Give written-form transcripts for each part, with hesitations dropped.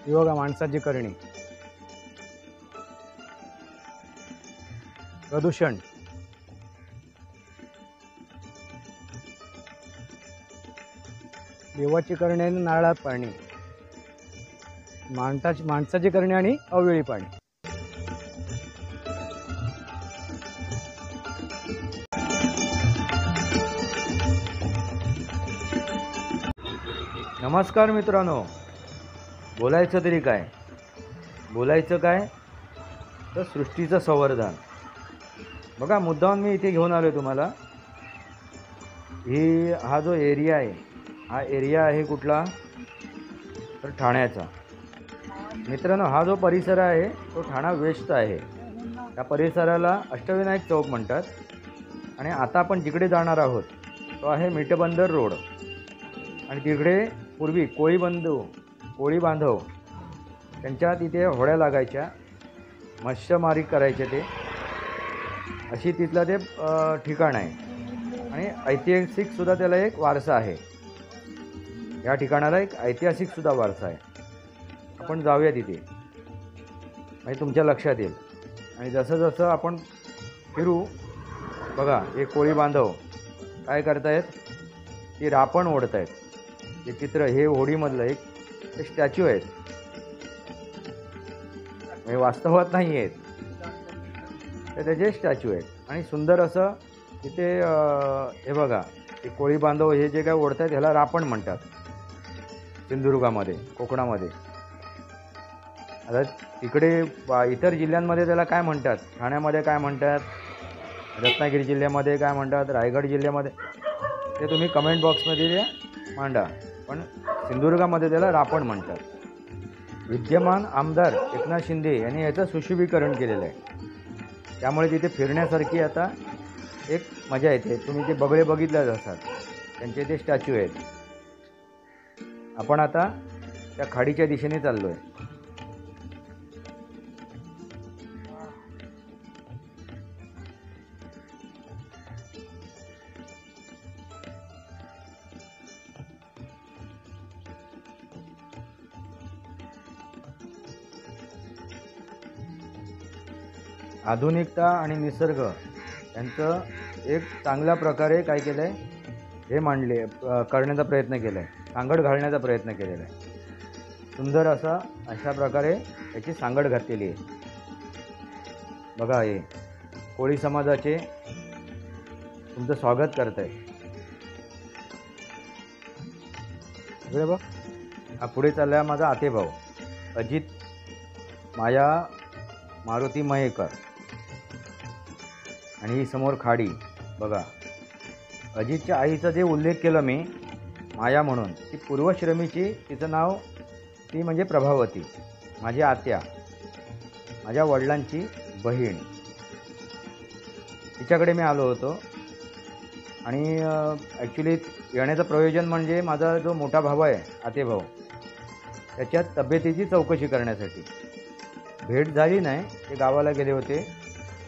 ही बघा माणसाची करणी. प्रदूषण. देवाची करणी आणि नारळात पाणी. माणसाची करणी आणि अवेळी पाणी. नमस्कार मित्रांनो. बोलायचं तरी काय, बोलायचं काय तर सृष्टीचं संवर्धन. बघा, मुद्दाम मी इथे घेऊन आलो तुम्हाला. हा जो एरिया आहे, हा एरिया आहे कुठला तर ठाण्याचा. मित्रांनो, हा जो परिसर आहे तो ठाणा वेस्ट आहे. त्या परिसराला अष्टविनायक चौक म्हणतात. आणि आता आपण जिकडे जाणार आहोत तो आहे मिठबंदर रोड. आणि तिकडे पूर्वी कोळी बांधव त्यांच्या तिथे होड्या लागायच्या, मत्स्यमारी करायचे ते, अशी तिथलं ते ठिकाण आहे. आणि ऐतिहासिकसुद्धा त्याला एक वारसा आहे. या ठिकाणाला एक ऐतिहासिकसुद्धा वारसा आहे. आपण जाऊया तिथे, म्हणजे तुमच्या लक्षात येईल. आणि जसं जसं आपण फिरू, बघा हे कोळी बांधव काय करतायत, ती रापण ओढत आहेत. हे चित्र, हे होडीमधलं एक हे स्टॅच्यू आहेत, हे वास्तवात नाही आहेत, तर त्याचे स्टॅच्यू आहेत. आणि सुंदर असं तिथे हे बघा, ते कोळी बांधव हे जे काय ओढत आहेत ह्याला रापण म्हणतात सिंधुदुर्गामध्ये, कोकणामध्ये. आता तिकडे इतर जिल्ह्यांमध्ये त्याला काय म्हणतात, ठाण्यामध्ये काय म्हणतात, रत्नागिरी जिल्ह्यामध्ये काय म्हणतात, रायगड जिल्ह्यामध्ये, ते तुम्ही कमेंट बॉक्समध्ये मांडा. पण सिंधुदुर्गामध्ये त्याला रापण म्हणतात. विद्यमान आमदार एकनाथ शिंदे यांनी याचं सुशोभीकरण केलेलं आहे. त्यामुळे तिथे फिरण्यासारखी आता एक मजा येते. तुम्ही ते बगळे बघितल्याच असाल, त्यांचे ते स्टॅच्यू आहेत. आपण आता त्या खाडीच्या दिशेने चाललो आहे. आधुनिकता आणि निसर्ग यांचं एक चांगल्या प्रकारे काय केलं आहे, हे मांडले करण्याचा प्रयत्न केला आहे, सांगड घालण्याचा प्रयत्न केलेला आहे. सुंदर अशा प्रकारे याची सांगड घातलेली आहे. बघा, हे कोळी समाजाचे तुमचं स्वागत करत आहे. इकडे बघ, हा पुढे चालला आहे माझा आतेभाऊ अजित माया मारुती मयेकर. आणि ही समोर खाडी बघा. अजितच्या आईचा जे उल्लेख केला मी, माया म्हणून, ती पूर्वश्रमीची, तिचं नाव, ती म्हणजे प्रभावती, माझी आत्या, माझ्या वडिलांची बहीण. तिच्याकडे मी आलो होतो. आणि ॲक्च्युली येण्याचं प्रयोजन म्हणजे माझा जो मोठा भाऊ आहे, आतेभाऊ, त्याच्या तब्येतीची चौकशी करण्यासाठी. भेट झाली नाही, ते गावाला गेले होते.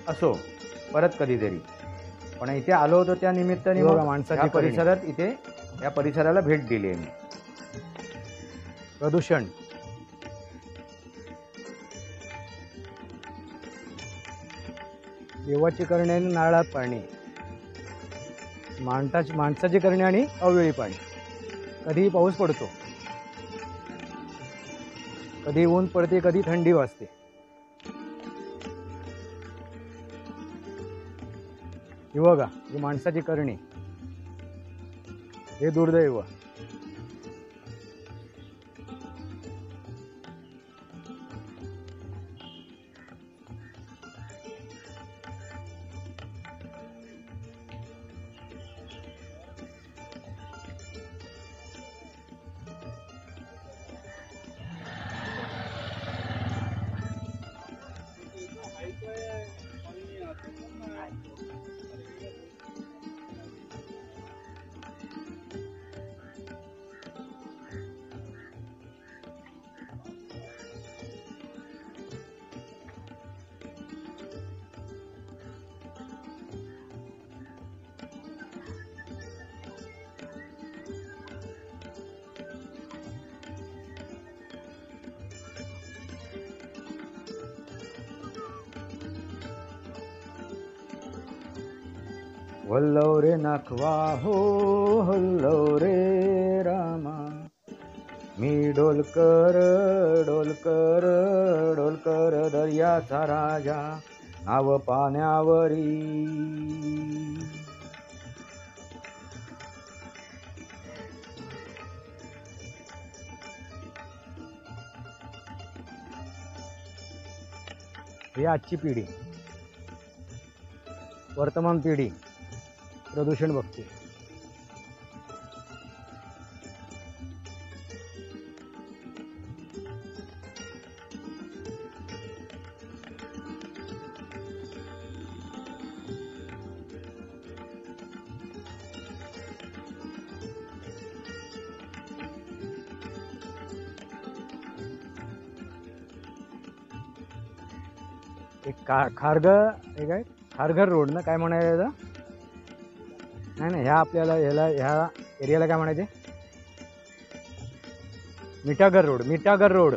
असो, परत कधीतरी. पण इथे आलो होतो त्या निमित्ताने माणसाच्या परिसरात, इथे या परिसराला भेट दिली आहे मी. प्रदूषण. देवाची करणी आणि नारळात पाणी. माणसाची करणी आणि अवेळी पाणी. कधीही पाऊस पडतो, कधी ऊन पडते, कधी थंडी वाजते. ही बघा, ही माणसाची करणी, हे दुर्दैव. वल्लव रे नाखवा हो हल्लव रे रामा, मी डोलकर डोलकर डोलकर दर्याचा राजा, नाव पाण्यावरी. ही आजची पिढी, वर्तमान पिढी प्रदूषण बघते. एक हे काय खारघर रोड ना, काय म्हणायचं? नाही नाही, ह्या आपल्याला ह्या एरियाला काय म्हणायचे? मिठागर रोड,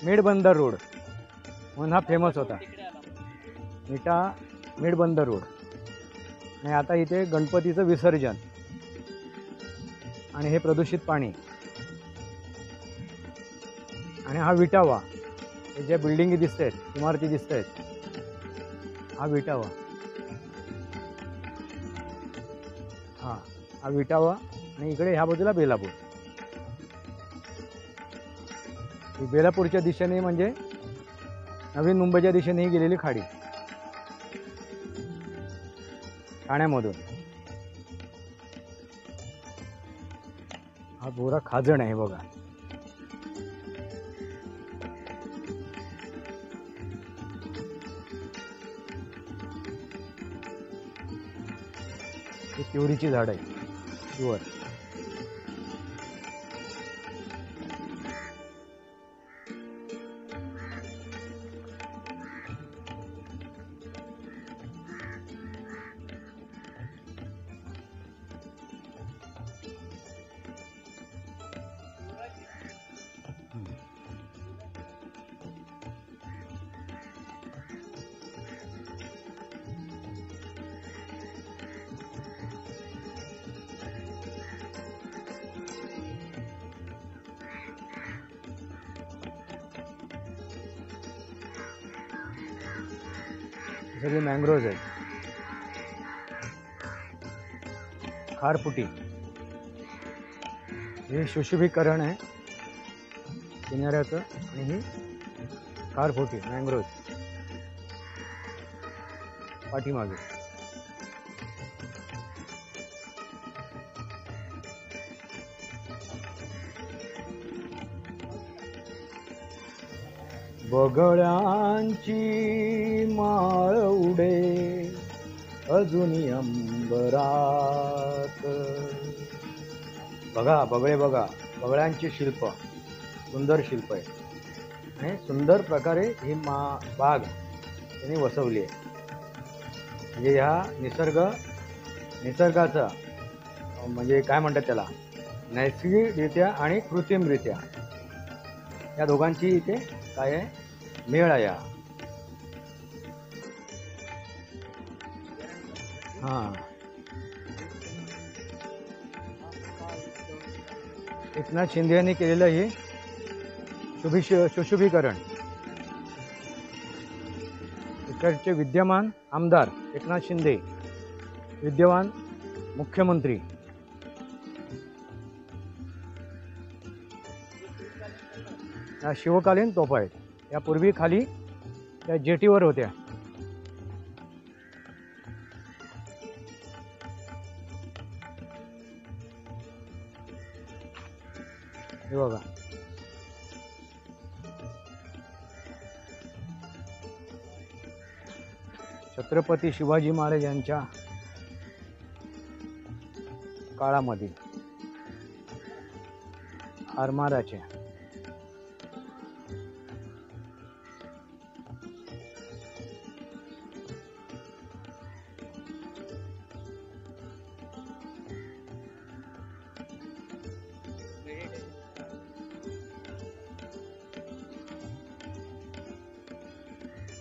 मिडबंदर रोड म्हणून हा फेमस होता. मिडबंदर रोड. आणि आता इथे गणपतीचं विसर्जन आणि हे प्रदूषित पाणी आणि हा विटावा, हे ज्या बिल्डिंगी दिसत आहेत, इमारती दिसत आहेत, हा विटावा. हा विटावा. आणि इकडे ह्या बाजूला बेलापूर. ही बेलापूरच्या दिशेने म्हणजे नवीन मुंबईच्या दिशेने ही गेलेली खाडी ठाण्यामधून. हा बोरा खाजण आहे बघा. ही तिवरीची झाड आहे प्युअर. सगळे मँग्रोव्ज आहेत. खारफुटी हे सुशोभीकरण आहे किनाऱ्याचं. आणि ही खारफुटी मँग्रोव्ज पाठीमागे. बगळ्यांची माळ उडे अजूनी अंबरात. बघा बगळे, बघा बगळ्यांची शिल्प, सुंदर शिल्प आहे. आणि सुंदर प्रकारे ही बाग त्यांनी वसवली आहे. म्हणजे ह्या निसर्गाचा म्हणजे काय म्हणतात त्याला, नैसर्गिकरित्या आणि कृत्रिमरित्या या दोघांची इथे काय आहे, मेळ आहे. हां, एकनाथ शिंदे यांनी केलेलं हे सुशोभीकरण. इकडचे विद्यमान आमदार एकनाथ शिंदे, विद्यमान मुख्यमंत्री. या शिवकालीन तोफा आहेत. यापूर्वी खाली त्या जेटीवर होत्या. हे बघा. छत्रपती शिवाजी महाराज यांच्या काळामध्ये आरमाराच्या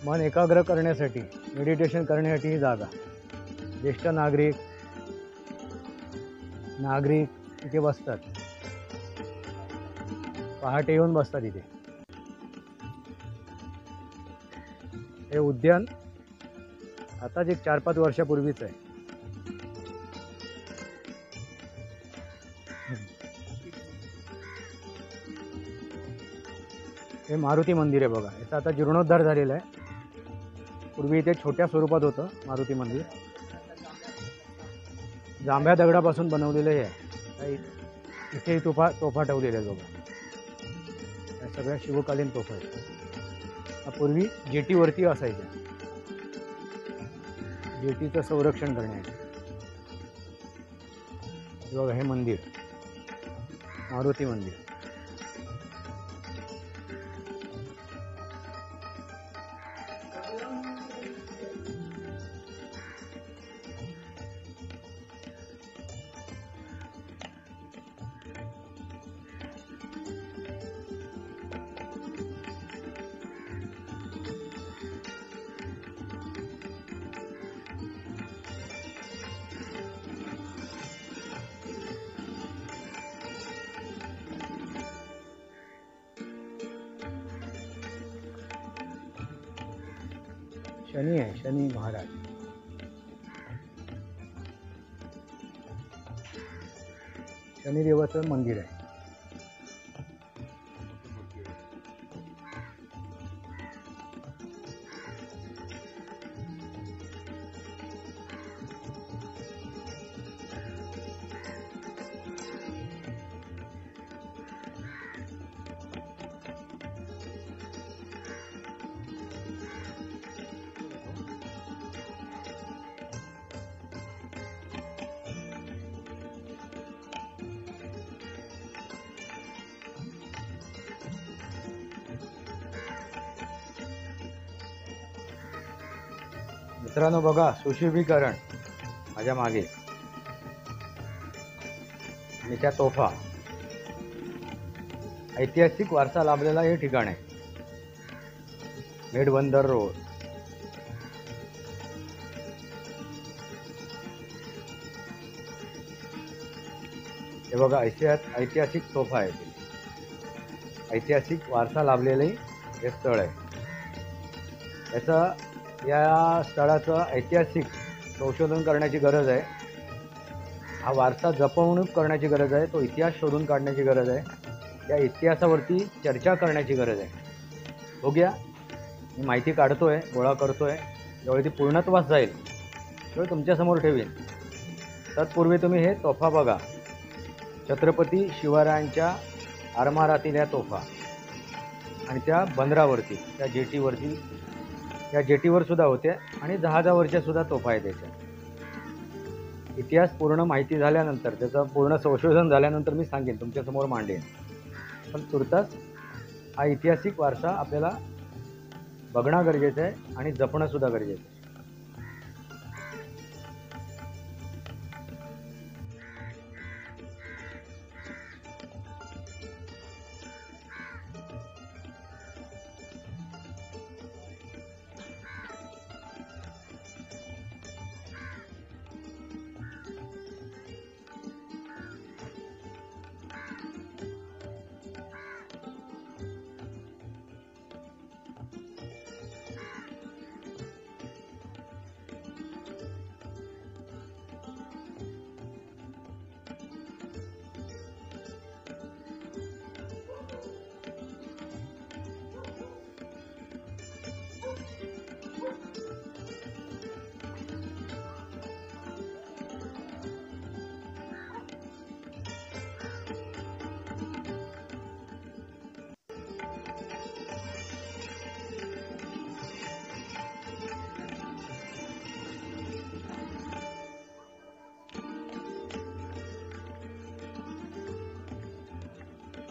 मन एकाग्र करण्यासाठी, मेडिटेशन करण्यासाठी ही जागा. ज्येष्ठ नागरिक इथे बसतात, पहाटे येऊन बसतात इथे. हे उद्यान आताच एक 4-5 वर्षापूर्वीच आहे. हे मारुती मंदिर आहे बघा. याचा आता जीर्णोद्धार झालेला आहे. पूर्वी इथे छोट्या स्वरूपात होतं मारुती मंदिर. जांभ्या दगडापासून बनवलेलं हे आहे. इथे तोफा ठेवलेल्या आहेत बघा. या सगळ्या शिवकालीन तोफा आहेत. पूर्वी जेटीवरती असायच्या, जेटीचं संरक्षण करण्यासाठी. बघा हे मंदिर, मारुती मंदिर. शनी आहे, शनी महाराज. शनिदेवाचं मंदिर आहे. मित्रांनो बघा, सुशोभीकरण माझ्या मागे आणि त्या तोफा. ऐतिहासिक वारसा लाभलेला हे ठिकाण आहे. मेडबंदर रोड. हे बघा, ऐतिहासिक तोफा आहे. ऐतिहासिक वारसा लाभलेले हे स्थळ आहे. या स्थळाचं ऐतिहासिक संशोधन करण्याची गरज आहे. हा वारसा जपवणूक करण्याची गरज आहे. तो इतिहास शोधून काढण्याची गरज आहे. त्या इतिहासावरती चर्चा करण्याची गरज आहे. बघूया, मी माहिती काढतोय, गोळा करतोय. ज्यावेळी ती पूर्णत्वास जाईल त्यावेळी तुमच्यासमोर ठेवीन. तत्पूर्वी तुम्ही हे तोफा बघा. छत्रपती शिवरायांच्या आरमारातील या तोफा आणि त्या बंदरावरती, त्या जेटीवरती, त्या जेटीवर सुद्धा होत्या आणि जहाजावरच्या सुद्धा तोफा आहेत. त्याच्या इतिहास पूर्ण माहिती झाल्यानंतर, त्याचं पूर्ण संशोधन झाल्यानंतर मी सांगेन, तुमच्यासमोर मांडेन. पण तुर्तास हा ऐतिहासिक वारसा आपल्याला बघणं गरजेचं आहे आणि जपणं सुद्धा गरजेचं आहे.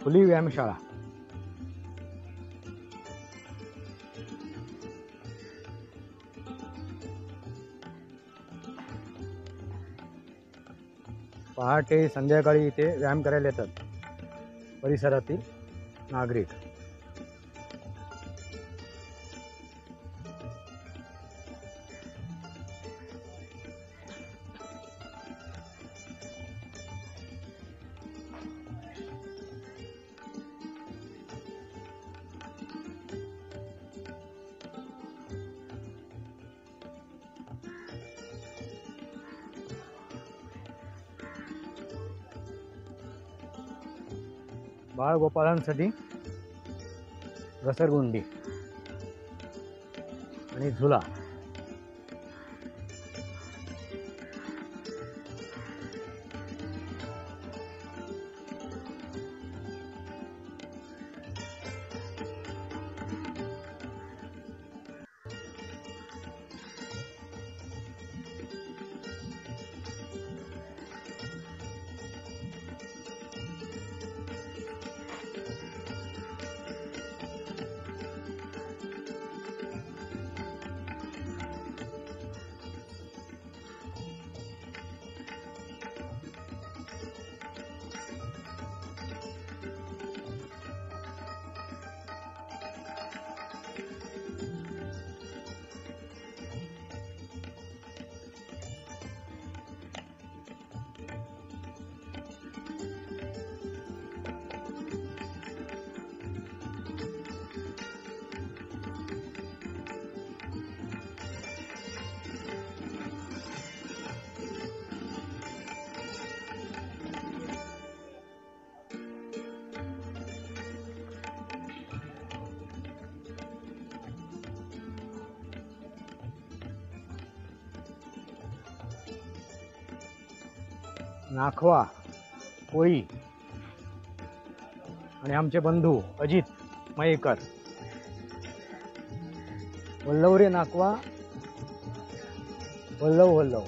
खुली व्यायामशाळा. पहाटे संध्याकाळी इथे व्यायाम करायला येतात परिसरातील नागरिक. बाळगोपाळांसाठी घसरगुंडी आणि झुला. नाखवा, कोळी आणि आमचे बंधू अजित मयेकर. वल्लव रे नाखवा, वल्लव वल्लव.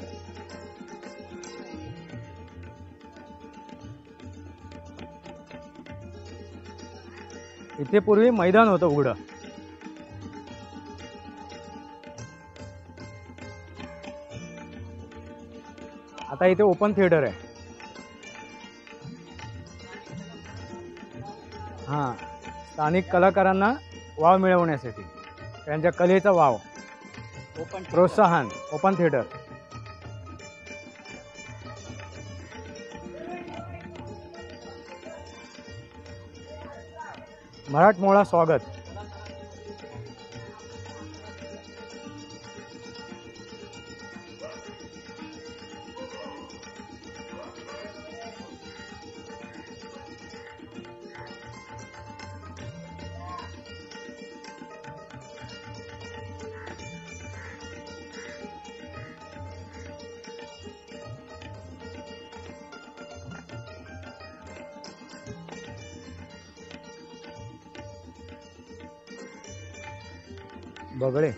इथे पूर्वी मैदान होतं उघडं. आता इथे ओपन थिएटर आहे. हां, स्थानिक कलाकारांना वाव मिळवण्यासाठी त्यांच्या कलेचा वाव, प्रोत्साहन. Open theatre. मराठमोळा स्वागत. बगळे.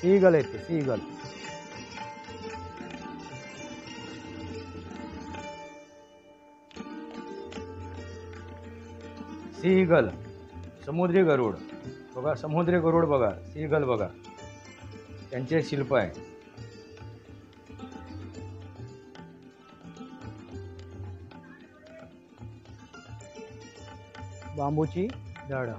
सीगल येते, सीगल. सीगल, समुद्री गरुड बघा. समुद्री गरुड बघा. सीगल बघा. त्यांचे शिल्प आहे. बांबूची झाडं.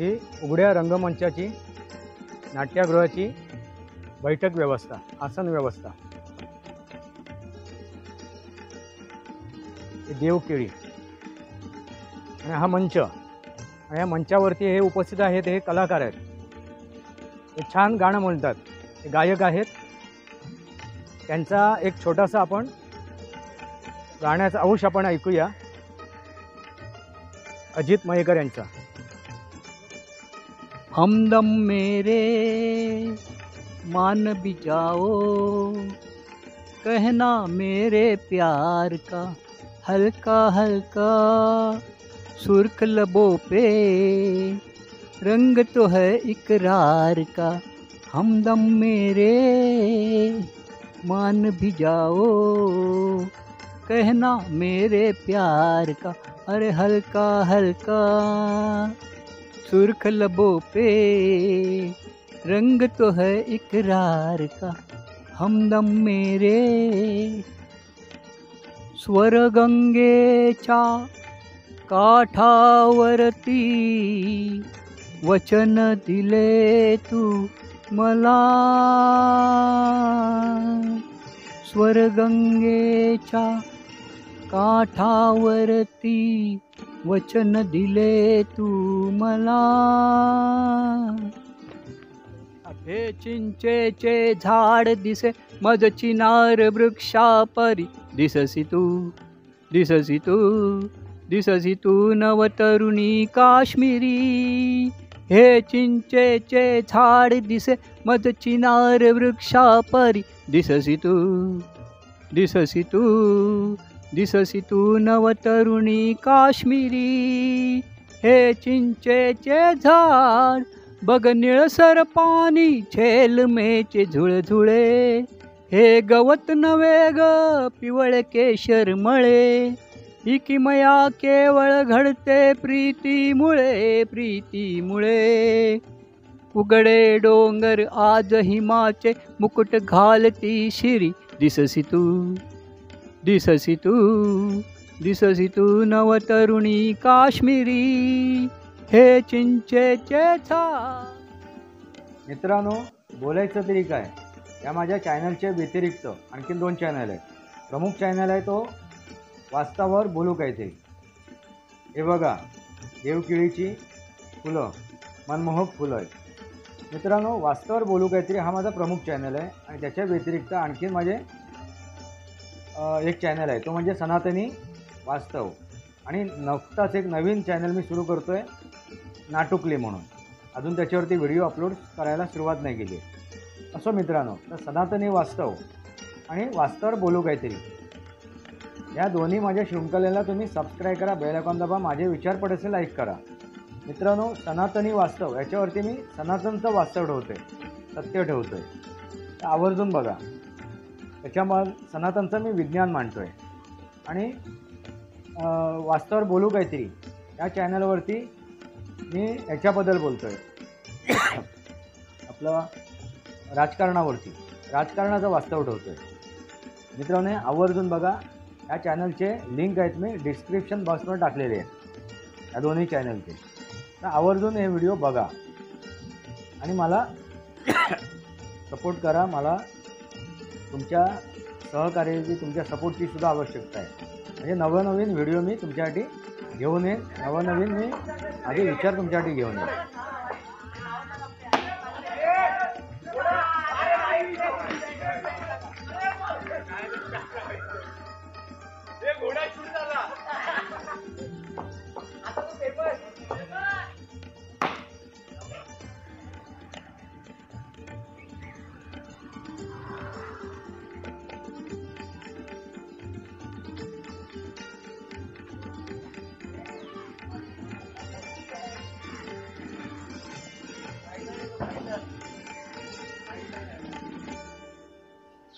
ही उघड्या रंगमंचाची, नाट्यगृहाची बैठक व्यवस्था, आसन व्यवस्था, देवकेळी आणि हा मंच, आणि या मंचावरती हे उपस्थित आहेत हे कलाकार आहेत. हे छान गाणं म्हणतात, हे गायक आहेत. त्यांचा एक छोटासा आपण गाण्याचा अंश आपण ऐकूया, अजित मयेकर यांचा. हमदम मेरे मान भी जाओ, कहना मेरे प्यार का हल्का हल्का, सुर्ख लबों पे रंग तो है इकरार का. हमदम मेरे मान भी जाओ, कहना मेरे प्यार का, अरे हल्का हल्का, सुर्ख लबों पे रंग तो है इकरार का. हमदम मेरे स्वर गंगेच्या काठावरती वचन दिले तू मला. स्वर गंगेच्या काठावरती वचन दिले तू मला. हे चिंचेचे झाड दिसे मज चिनार वृक्षापरी, दिससी तू दिससी तू दिससी तू नवतरुणी काश्मीरी. हे चिंचेचे झाड दिसे मज चिनार वृक्षापरी, दिससी तू दिससी तू दिससी तू नवतरुणी काश्मीरी. हे चिंचेचे झाड बघ निळसर पाणी झेलमेचे झुळझुळे. हे गवत नवे ग पिवळ केशर मळे, ही किमया केवळ घडते प्रीतीमुळे प्रीतीमुळे. उघडे डोंगर आज हिमाचे मुकुट घालती शिरी, दिससी तू दिससी तू दिससी तू नवतरुणी काश्मीरी. हे चिंचेचे झाड. मित्रांनो, बोलायचं तरी काय, या माझ्या चॅनलच्या व्यतिरिक्त आणखीन 2 चॅनल आहेत. प्रमुख चॅनल आहे तो वास्तवावर बोलू काहीतरी. हे बघा, देवकेळीची फुलं, मनमोहक फुलं आहेत. मित्रांनो, वास्तवावर बोलू काहीतरी हा माझा प्रमुख चॅनल आहे. आणि त्याच्या व्यतिरिक्त आणखीन माझे एक चॅनल आहे, तो म्हणजे सनातनी वास्तव. आणि नुकताच एक नवीन चॅनल मी सुरू करतो आहे, नाटुकली म्हणून. अजून त्याच्यावरती व्हिडिओ अपलोड करायला सुरुवात नाही केली. असो मित्रांनो, तर सनातनी वास्तव आणि वास्तवावर बोलू काहीतरी या दोन्ही माझ्या शृंखलेला तुम्ही सबस्क्राईब करा, बेल आयकॉन दाबा, माझे विचार पडेल लाईक करा. मित्रांनो, सनातनी वास्तव याच्यावरती मी सनातनचं वास्तव ठेवतो आहे, सत्य ठेवतो आहे. तर आवर्जून बघा. त्याच्यामुळे सनातनचं मी विज्ञान मांडतो आहे. आणि वास्तवावर बोलू काहीतरी या चॅनलवरती मी याच्याबद्दल बोलतो आहे, आपलं राजकारणावरती, राजकारणाचं वास्तव ठेवतो आहे. मित्रांनो, आवर्जून बघा. या चॅनलचे लिंक आहेत मी डिस्क्रिप्शन बॉक्सवर टाकलेले आहेत, या दोन्ही चॅनलचे. तर आवर्जून हे व्हिडिओ बघा आणि मला सपोर्ट करा. मला तुमच्या सहकार्याची, तुमच्या सपोर्टची सुद्धा आवश्यकता आहे. म्हणजे नवनवीन व्हिडिओ मी तुमच्यासाठी घेऊन येईन, नवनवीन मी माझे विचार तुमच्यासाठी घेऊन येईन.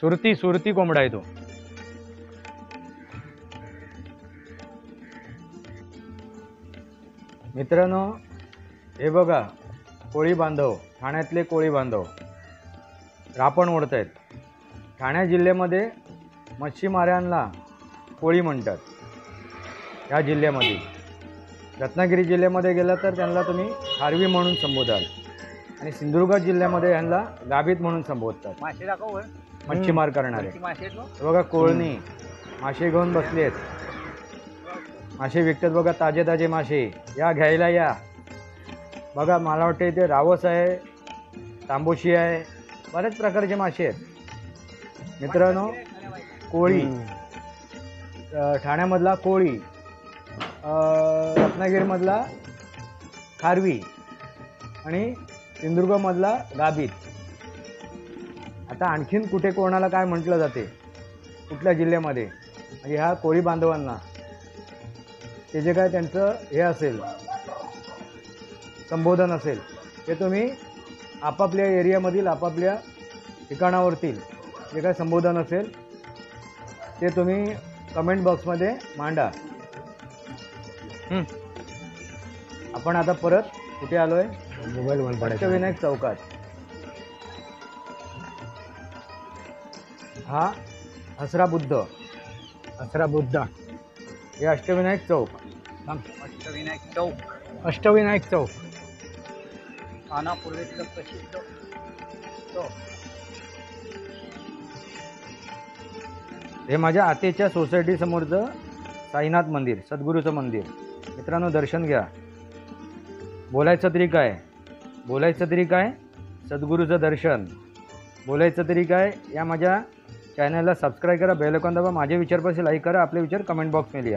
सुरती सुरती कोंबडा आहे तो. मित्रांनो, हे बघा, कोळी बांधव, ठाण्यातले कोळी बांधव रापण ओढत आहेत. ठाणे जिल्ह्यामध्ये मच्छीमारांना कोळी म्हणतात. या जिल्ह्यामध्ये रत्नागिरी जिल्ह्यामध्ये गेला तर त्यांना तुम्ही खारवी म्हणून संबोधाल आणि सिंधुदुर्ग जिल्ह्यामध्ये यांना गाभित म्हणून संबोधतात. मासे दाखव वर. मच्छीमार करणारे. मासे आहेत बघ. हे बघा कोळणी मासे घेऊन बसले आहेत. मासे विकतात बघा, ताजे ताजे मासे. या घ्यायला या. बघा मला वाटतं इथे रावस आहे, तांबोशी आहे, बऱ्याच प्रकारचे मासे आहेत मित्रांनो. कोळी ठाण्यामधला कोळी, रत्नागिरीमधला खारवी आणि सिंधुदुर्गमधला गाभित. आता आणखीन कुठे कोणाला काय म्हटलं जाते कुठल्या जिल्ह्यामध्ये, म्हणजे ह्या कोळी बांधवांना ते जे काय त्यांचं हे असेल संबोधन असेल ते तुम्ही आपापल्या एरियामधील आपापल्या ठिकाणावरतील जे काय संबोधन असेल ते तुम्ही कमेंट बॉक्समध्ये मांडा. आपण आता परत कुठे आलो आहे? मोबाईल अष्टविनायक चौकात. हा हसरा बुद्ध हे अष्टविनायक चौक. अष्टविनायक चौक. अष्टविनायक चौक खानापूरचं प्रसिद्ध चौक. हे माझ्या आतेच्या सोसायटी समोरचं साईनाथ मंदिर, सद्गुरूचं मंदिर. मित्रांनो दर्शन घ्या. बोलायचं तरी काय सद्गुरूचं दर्शन. बोलायचं तरी काय या माझ्या चॅनलला सबस्क्राईब करा, बेल आयकॉन दाबा, माझे विचार लाईक करा, आपले विचार कमेंट बॉक्समध्ये लिहा.